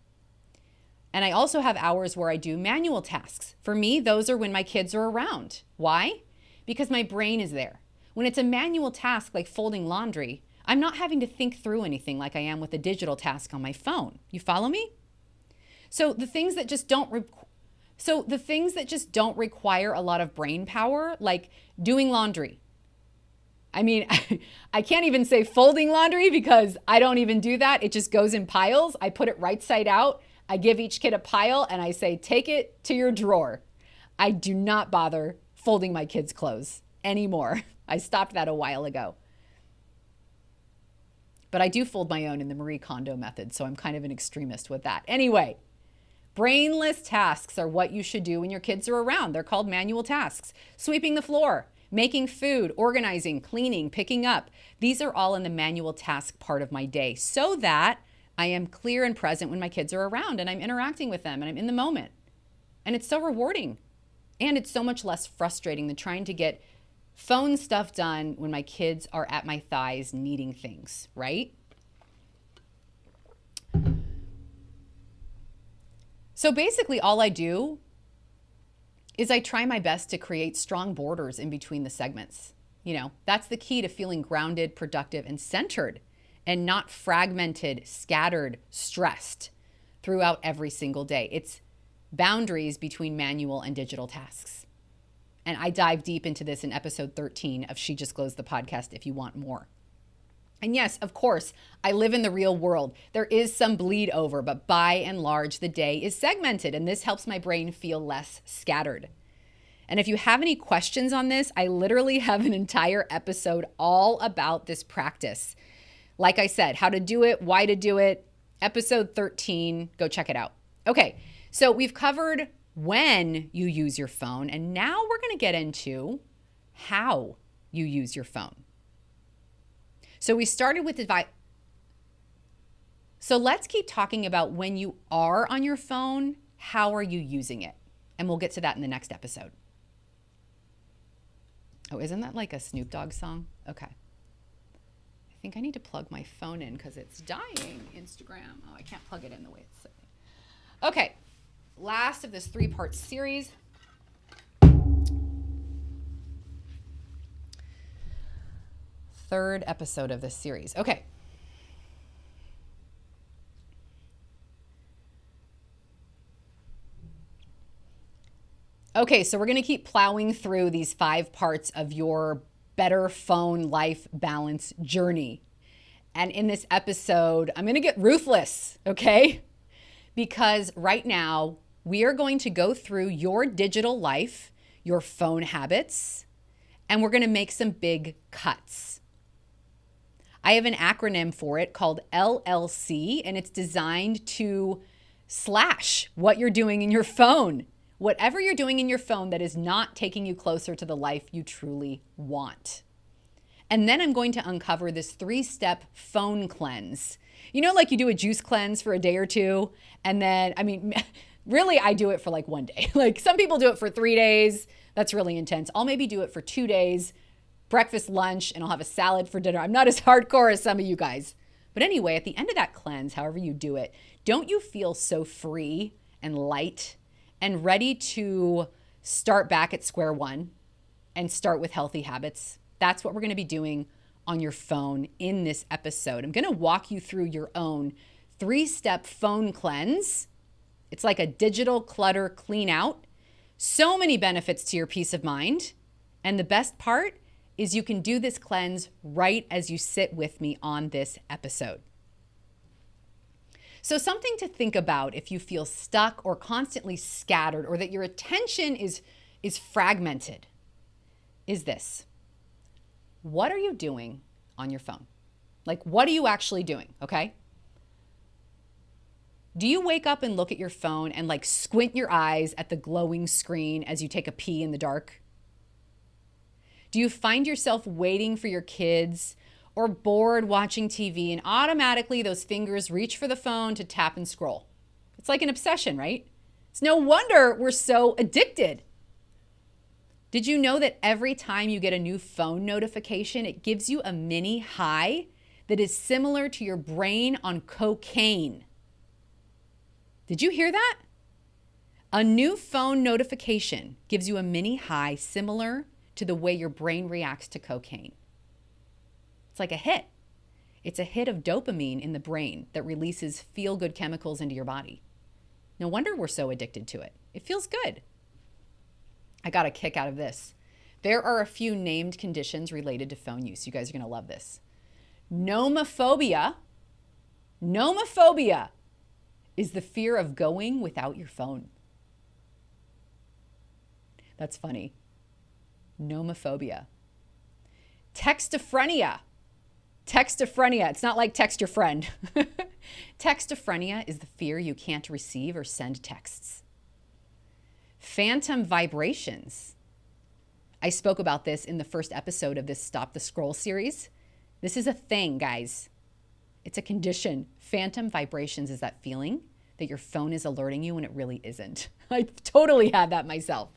And I also have hours where I do manual tasks. For me, those are when my kids are around. Why? Because my brain is there. When it's a manual task like folding laundry, I'm not having to think through anything like I am with a digital task on my phone. You follow me? So the things that just don't require a lot of brain power, like doing laundry. I mean, I can't even say folding laundry because I don't even do that. It just goes in piles. I put it right side out. I give each kid a pile and I say, take it to your drawer. I do not bother folding my kids' clothes anymore. I stopped that a while ago. But I do fold my own in the Marie Kondo method, so I'm kind of an extremist with that. Anyway, brainless tasks are what you should do when your kids are around. They're called manual tasks. Sweeping the floor, making food, organizing, cleaning, picking up. These are all in the manual task part of my day so that I am clear and present when my kids are around and I'm interacting with them and I'm in the moment. And it's so rewarding. And it's so much less frustrating than trying to get phone stuff done when my kids are at my thighs needing things, right? So basically all I do is I try my best to create strong borders in between the segments. You know, that's the key to feeling grounded, productive, and centered, and not fragmented, scattered, stressed throughout every single day. It's boundaries between manual and digital tasks. And I dive deep into this in episode 13 of She Disclosed the podcast if you want more. And yes, of course, I live in the real world. There is some bleed over, but by and large, the day is segmented, and this helps my brain feel less scattered. And if you have any questions on this, I literally have an entire episode all about this practice. Like I said, how to do it, why to do it, episode 13, go check it out. Okay, so we've covered when you use your phone, and now we're going to get into how you use your phone. So we started with advice. So let's keep talking about when you are on your phone, how are you using it? And we'll get to that in the next episode. Oh, isn't that like a Snoop Dogg song? Okay. I think I need to plug my phone in because it's dying, Instagram. Oh, I can't plug it in the way it's sitting. Okay, last of this 3-part series. Third episode of this series. Okay. Okay, so we're going to keep plowing through these 5 parts of your better phone life balance journey. And in this episode, I'm going to get ruthless, okay? Because right now, we are going to go through your digital life, your phone habits, and we're going to make some big cuts. I have an acronym for it called LLC, and it's designed to slash what you're doing in your phone. Whatever you're doing in your phone that is not taking you closer to the life you truly want. And then I'm going to uncover this 3-step phone cleanse. You know, like you do a juice cleanse for a day or two, and then, I mean, really I do it for like 1 day. Like some people do it for 3 days. That's really intense. I'll maybe do it for 2 days. Breakfast, lunch, and I'll have a salad for dinner. I'm not as hardcore as some of you guys. But anyway, at the end of that cleanse, however you do it, don't you feel so free and light and ready to start back at square one and start with healthy habits? That's what we're going to be doing on your phone in this episode. I'm going to walk you through your own 3-step phone cleanse. It's like a digital clutter clean out. So many benefits to your peace of mind. And the best part is you can do this cleanse right as you sit with me on this episode. So something to think about if you feel stuck or constantly scattered or that your attention is fragmented is this. What are you doing on your phone? Like, what are you actually doing, okay? Do you wake up and look at your phone and like squint your eyes at the glowing screen as you take a pee in the dark? Do you find yourself waiting for your kids or bored watching TV and automatically those fingers reach for the phone to tap and scroll? It's like an obsession, right? It's no wonder we're so addicted. Did you know that every time you get a new phone notification, it gives you a mini high that is similar to your brain on cocaine? Did you hear that? A new phone notification gives you a mini high similar to the way your brain reacts to cocaine. It's like a hit. It's a hit of dopamine in the brain that releases feel-good chemicals into your body. No wonder we're so addicted to it. It feels good. I got a kick out of this. There are a few named conditions related to phone use. You guys are going to love this. Nomophobia. Nomophobia is the fear of going without your phone. That's funny. Nomophobia. Textophrenia. Textophrenia. It's not like text your friend. Textophrenia is the fear you can't receive or send texts. Phantom vibrations. I spoke about this in the first episode of this Stop the Scroll series. This is a thing, guys. It's a condition. Phantom vibrations is that feeling that your phone is alerting you when it really isn't. I totally had that myself.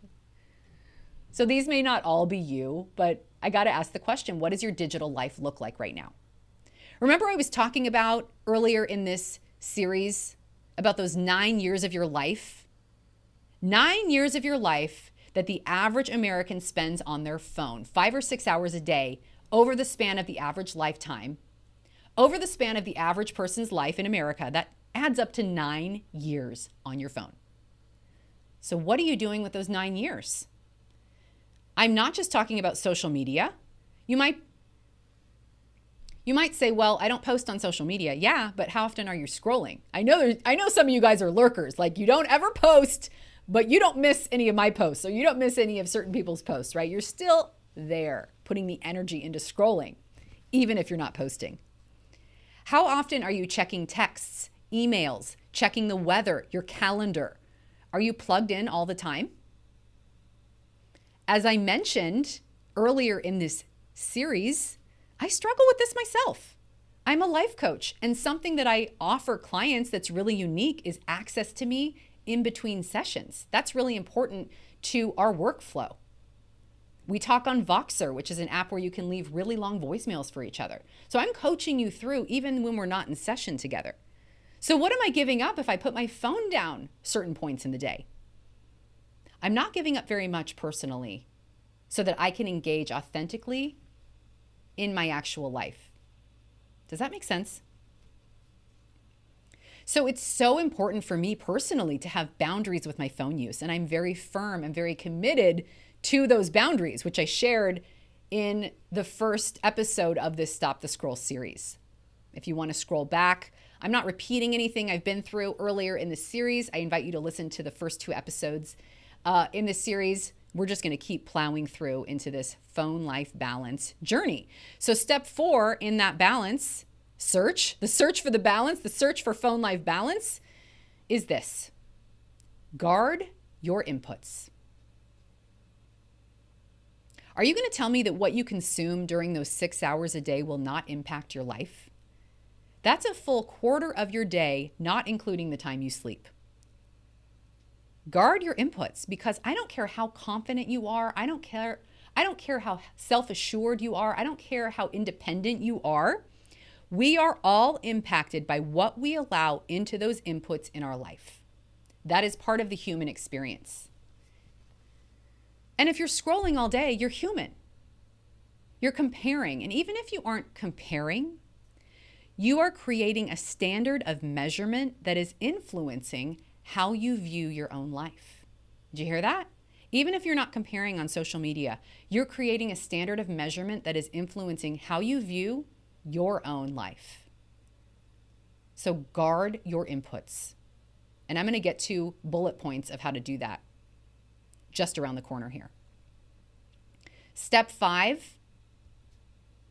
So these may not all be you, but I got to ask the question, what does your digital life look like right now? Remember I was talking about earlier in this series about those 9 years of your life? 9 years of your life that the average American spends on their phone, 5 or 6 hours a day over the span of the average lifetime. Over the span of the average person's life in America, that adds up to 9 years on your phone. So what are you doing with those 9 years? I'm not just talking about social media. You might say, well, I don't post on social media. Yeah, but how often are you scrolling? I know some of you guys are lurkers. Like, you don't ever post, but you don't miss any of my posts, or you don't miss any of certain people's posts, right? You're still there putting the energy into scrolling, even if you're not posting. How often are you checking texts, emails, checking the weather, your calendar? Are you plugged in all the time? As I mentioned earlier in this series, I struggle with this myself. I'm a life coach, and something that I offer clients that's really unique is access to me in between sessions. That's really important to our workflow. We talk on Voxer, which is an app where you can leave really long voicemails for each other. So I'm coaching you through even when we're not in session together. So what am I giving up if I put my phone down certain points in the day? I'm not giving up very much personally so that I can engage authentically in my actual life. Does that make sense? So it's so important for me personally to have boundaries with my phone use. And I'm very firm and very committed to those boundaries, which I shared in the first episode of this Stop the Scroll series. If you want to scroll back, I'm not repeating anything I've been through earlier in the series. I invite you to listen to the first 2 episodes in this series. We're just going to keep plowing through into this phone life balance journey. So step 4 in that balance the search for the balance, the search for phone life balance is this: guard your inputs. Are you going to tell me that what you consume during those 6 hours a day will not impact your life? That's a full quarter of your day, not including the time you sleep. Guard your inputs, because I don't care how confident you are. I don't care how self-assured you are. I don't care how independent you are. We are all impacted by what we allow into those inputs in our life. That is part of the human experience. And if you're scrolling all day, you're human. You're comparing. And even if you aren't comparing, you are creating a standard of measurement that is influencing how you view your own life. Did you hear that? Even if you're not comparing on social media, you're creating a standard of measurement that is influencing how you view your own life. So guard your inputs. And I'm going to get to bullet points of how to do that just around the corner here. Step 5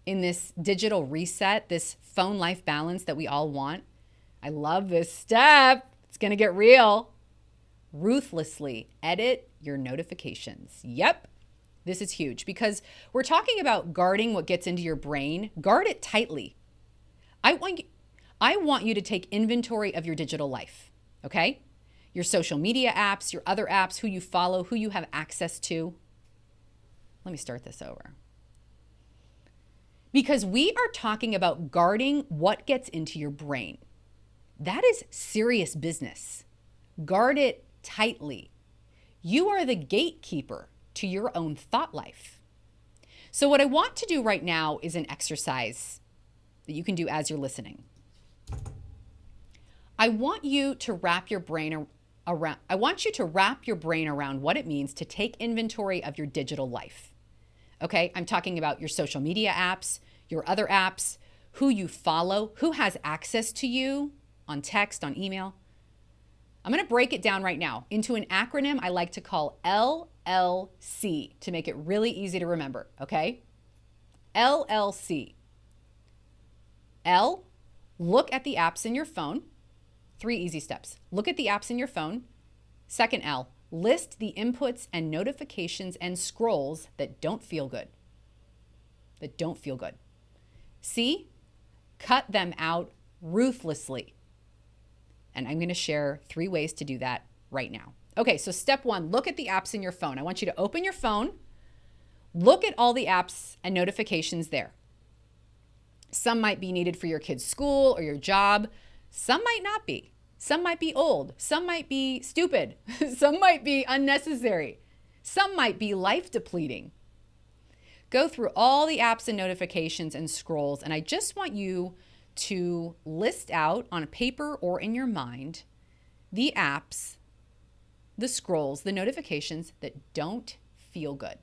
in this digital reset, this phone life balance that we all want. I love this step. It's going to get real. Ruthlessly edit your notifications. Yep. This is huge because we're talking about guarding what gets into your brain. Guard it tightly. I want you to take inventory of your digital life, okay? Your social media apps, your other apps, who you follow, who you have access to. Let me start this over. Because we are talking about guarding what gets into your brain. That is serious business. Guard it tightly. You are the gatekeeper to your own thought life. So what I want to do right now is an exercise that you can do as you're listening. I want you to wrap your brain around what it means to take inventory of your digital life. Okay, I'm talking about your social media apps, your other apps, who you follow, who has access to you on text, on email. I'm going to break it down right now into an acronym I like to call LLC to make it really easy to remember, okay? LLC. L, look at the apps in your phone. 3 easy steps. Look at the apps in your phone. Second L, list the inputs and notifications and scrolls that don't feel good. C, cut them out ruthlessly. And I'm going to share 3 ways to do that right now. Okay, so step 1, look at the apps in your phone. I want you to open your phone, look at all the apps and notifications there. Some might be needed for your kid's school or your job. Some might not be. Some might be old. Some might be stupid. Some might be unnecessary. Some might be life depleting. Go through all the apps and notifications and scrolls, and I just want you to list out on a paper or in your mind the apps, the scrolls, the notifications that don't feel good.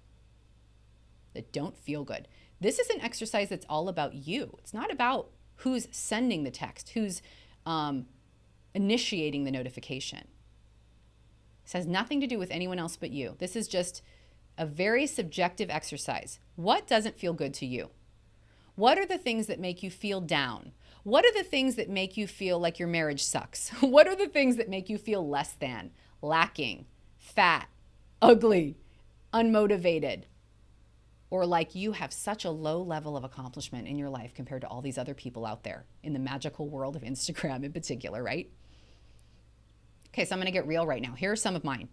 that don't feel good. This is an exercise that's all about you. It's not about who's sending the text, who's initiating the notification. This has nothing to do with anyone else but you. This is just a very subjective exercise. What doesn't feel good to you? What are the things that make you feel down? What are the things that make you feel like your marriage sucks? What are the things that make you feel less than, lacking, fat, ugly, unmotivated, or like you have such a low level of accomplishment in your life compared to all these other people out there in the magical world of Instagram in particular, right? Okay, so I'm gonna get real right now. Here are some of mine.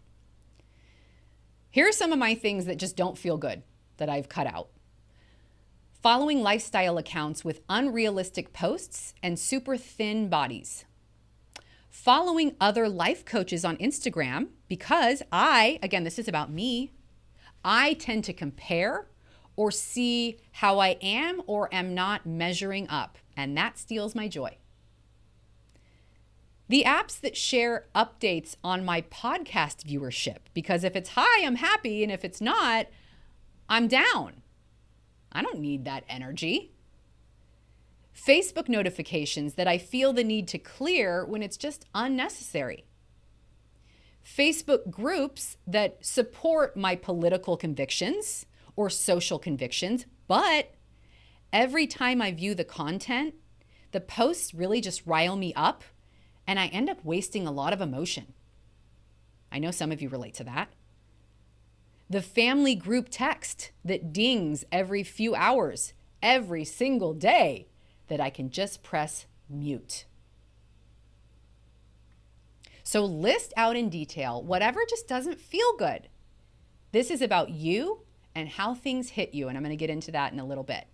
Here are some of my things that just don't feel good that I've cut out. Following lifestyle accounts with unrealistic posts and super thin bodies. Following other life coaches on Instagram because again, this is about me, I tend to compare or see how I am or am not measuring up, and that steals my joy. The apps that share updates on my podcast viewership, because if it's high, I'm happy, and if it's not, I'm down. I don't need that energy. Facebook notifications that I feel the need to clear when it's just unnecessary. Facebook groups that support my political convictions or social convictions, but every time I view the content, the posts really just rile me up and I end up wasting a lot of emotion. I know some of you relate to that. The family group text that dings every few hours, every single day, that I can just press mute. So list out in detail whatever just doesn't feel good. This is about you and how things hit you, and I'm going to get into that in a little bit.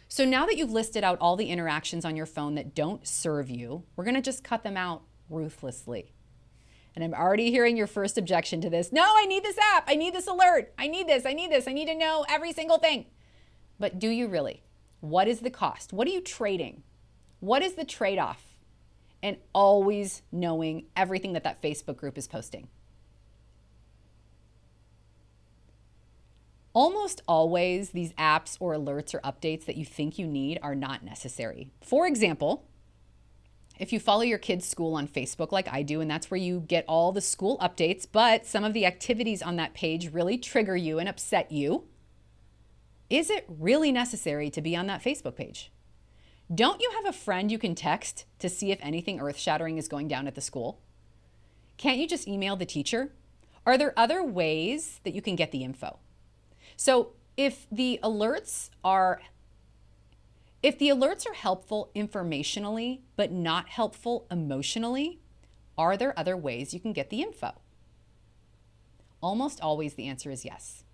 So now that you've listed out all the interactions on your phone that don't serve you, we're going to just cut them out ruthlessly. And I'm already hearing your first objection to this. No, I need this app. I need this alert. I need this. I need to know every single thing. But do you really? What is the cost? What are you trading? What is the trade-off? And always knowing everything that Facebook group is posting. Almost always, these apps or alerts or updates that you think you need are not necessary. For example, if you follow your kids' school on Facebook like I do, and that's where you get all the school updates, but some of the activities on that page really trigger you and upset you, is it really necessary to be on that Facebook page? Don't you have a friend you can text to see if anything earth-shattering is going down at the school? Can't you just email the teacher? Are there other ways that you can get the info? So if the alerts are helpful informationally, but not helpful emotionally, are there other ways you can get the info? Almost always the answer is yes.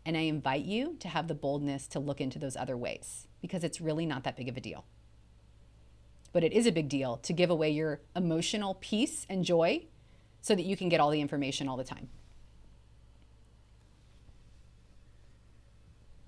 And I invite you to have the boldness to look into those other ways because it's really not that big of a deal. But it is a big deal to give away your emotional peace and joy so that you can get all the information all the time.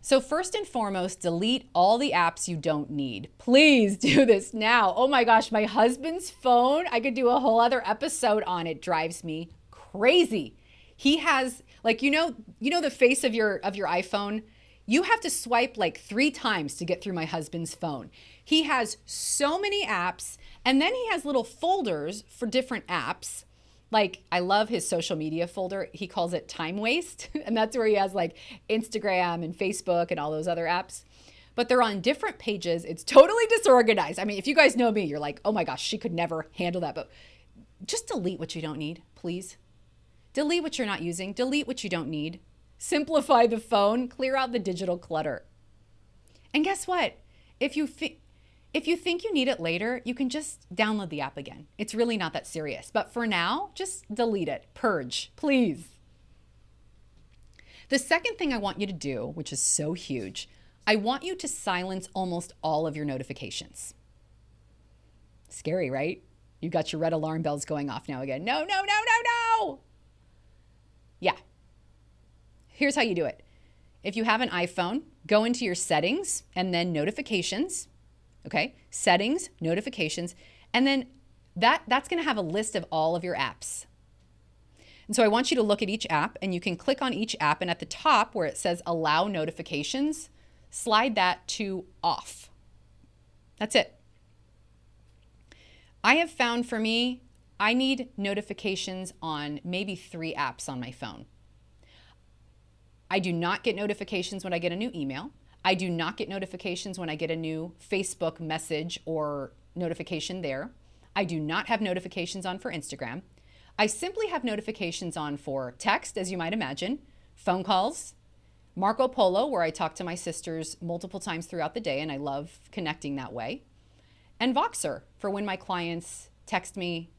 So first and foremost, delete all the apps you don't need. Please do this now. Oh my gosh, my husband's phone, I could do a whole other episode on it, drives me crazy. He has, like, you know the face of your iPhone? You have to swipe like 3 times to get through my husband's phone. He has so many apps, and then he has little folders for different apps. Like, I love his social media folder. He calls it Time Waste, and that's where he has like Instagram and Facebook and all those other apps. But they're on different pages. It's totally disorganized. I mean, if you guys know me, you're like, oh my gosh, she could never handle that. But just delete what you don't need, please. Delete what you're not using. Delete what you don't need. Simplify the phone. Clear out the digital clutter. And guess what? If you think you need it later, you can just download the app again. It's really not that serious. But for now, just delete it. Purge, please. The second thing I want you to do, which is so huge, I want you to silence almost all of your notifications. Scary, right? You got your red alarm bells going off now again. No, no, no, no, no. Yeah. Here's how you do it. If you have an iPhone, go into your settings and then notifications. Okay, settings, notifications, and then that's going to have a list of all of your apps. And so I want you to look at each app, and you can click on each app, and at the top where it says allow notifications, slide that to off. That's it. I have found for me, I need notifications on maybe 3 apps on my phone. I do not get notifications when I get a new email. I do not get notifications when I get a new Facebook message or notification there. I do not have notifications on for Instagram. I simply have notifications on for text, as you might imagine, phone calls, Marco Polo, where I talk to my sisters multiple times throughout the day, and I love connecting that way, and Voxer for when my clients text me,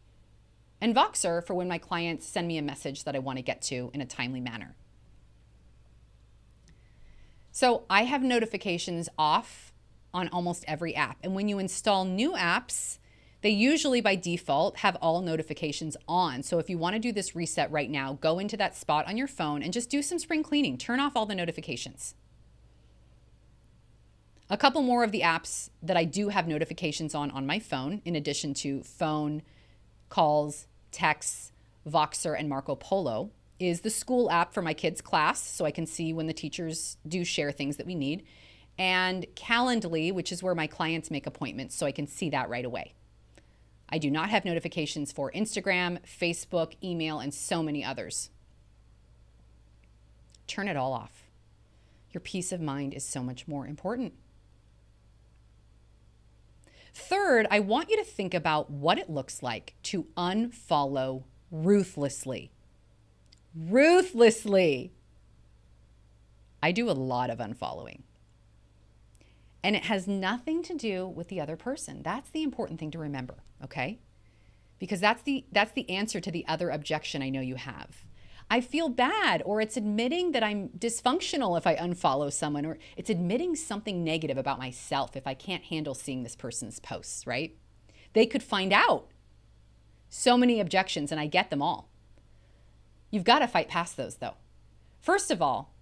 and Voxer for when my clients send me a message that I want to get to in a timely manner. So I have notifications off on almost every app. And when you install new apps, they usually by default have all notifications on. So if you want to do this reset right now, go into that spot on your phone and just do some spring cleaning. Turn off all the notifications. A couple more of the apps that I do have notifications on my phone, in addition to phone, calls, texts, Voxer, and Marco Polo, is the school app for my kids' class, so I can see when the teachers do share things that we need, and Calendly, which is where my clients make appointments, so I can see that right away. I do not have notifications for Instagram, Facebook, email, and so many others. Turn it all off. Your peace of mind is so much more important. Third, I want you to think about what it looks like to unfollow ruthlessly. Ruthlessly. I do a lot of unfollowing. And it has nothing to do with the other person. That's the important thing to remember, okay? Because that's the answer to the other objection I know you have. I feel bad, or it's admitting that I'm dysfunctional if I unfollow someone, or it's admitting something negative about myself if I can't handle seeing this person's posts, right? They could find out. So many objections, and I get them all. You've got to fight past those, though. First of all,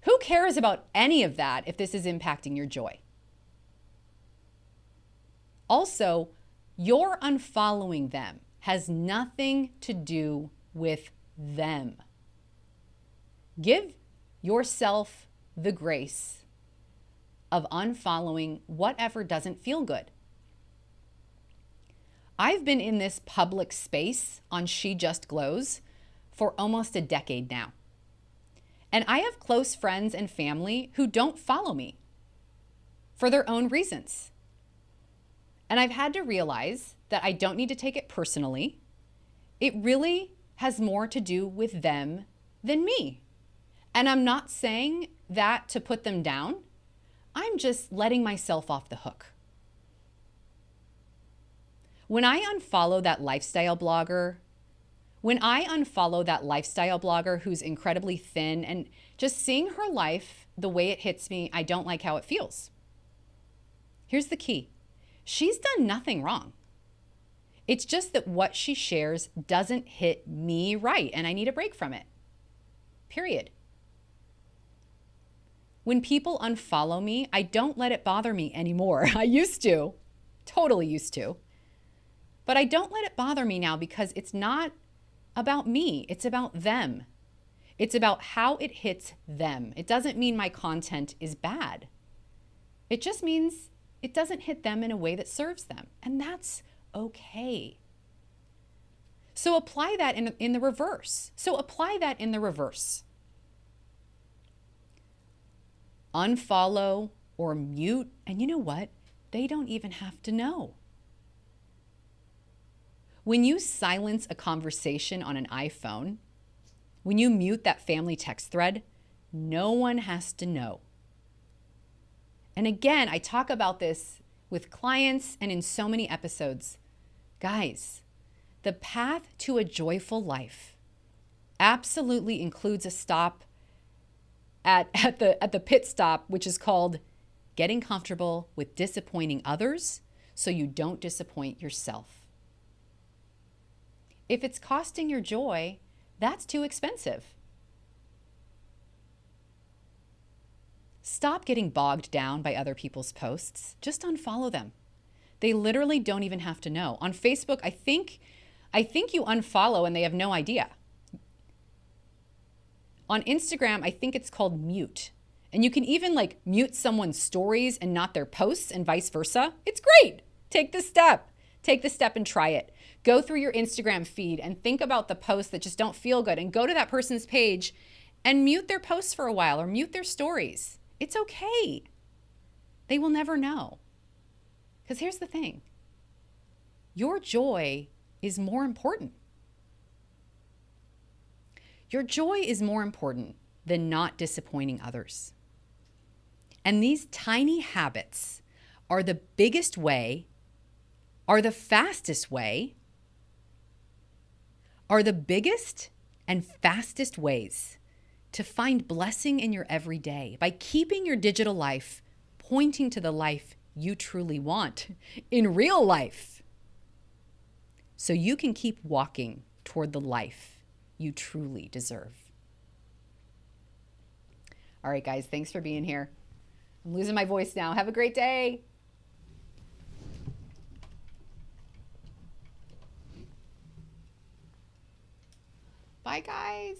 who cares about any of that if this is impacting your joy? Also, your unfollowing them has nothing to do with them. Give yourself the grace of unfollowing whatever doesn't feel good. I've been in this public space on She Just Glows for almost a decade now. And I have close friends and family who don't follow me for their own reasons. And I've had to realize that I don't need to take it personally. It really has more to do with them than me. And I'm not saying that to put them down. I'm just letting myself off the hook. When I unfollow that lifestyle blogger who's incredibly thin, and just seeing her life the way it hits me, I don't like how it feels. Here's the key. She's done nothing wrong. It's just that what she shares doesn't hit me right, and I need a break from it. Period. When people unfollow me, I don't let it bother me anymore. I used to, totally used to. But I don't let it bother me now because it's not about me. It's about them. It's about how it hits them. It doesn't mean my content is bad. It just means it doesn't hit them in a way that serves them. And that's okay. So apply that in the reverse. Unfollow or mute. And you know what? They don't even have to know. When you silence a conversation on an iPhone, when you mute that family text thread, no one has to know. And again, I talk about this with clients and in so many episodes. Guys, the path to a joyful life absolutely includes a stop at the pit stop, which is called getting comfortable with disappointing others so you don't disappoint yourself. If it's costing your joy, that's too expensive. Stop getting bogged down by other people's posts. Just unfollow them. They literally don't even have to know. On Facebook, I think you unfollow and they have no idea. On Instagram, I think it's called mute. And you can even like mute someone's stories and not their posts and vice versa. It's great. Take the step. Take the step and try it. Go through your Instagram feed and think about the posts that just don't feel good and go to that person's page and mute their posts for a while or mute their stories. It's okay. They will never know. Because here's the thing. Your joy is more important. Your joy is more important than not disappointing others. And these tiny habits are the biggest way, are the fastest way, are the biggest and fastest ways to find blessing in your everyday by keeping your digital life pointing to the life you truly want in real life, so you can keep walking toward the life you truly deserve. All right, guys, thanks for being here. I'm losing my voice now. Have a great day. Bye, guys.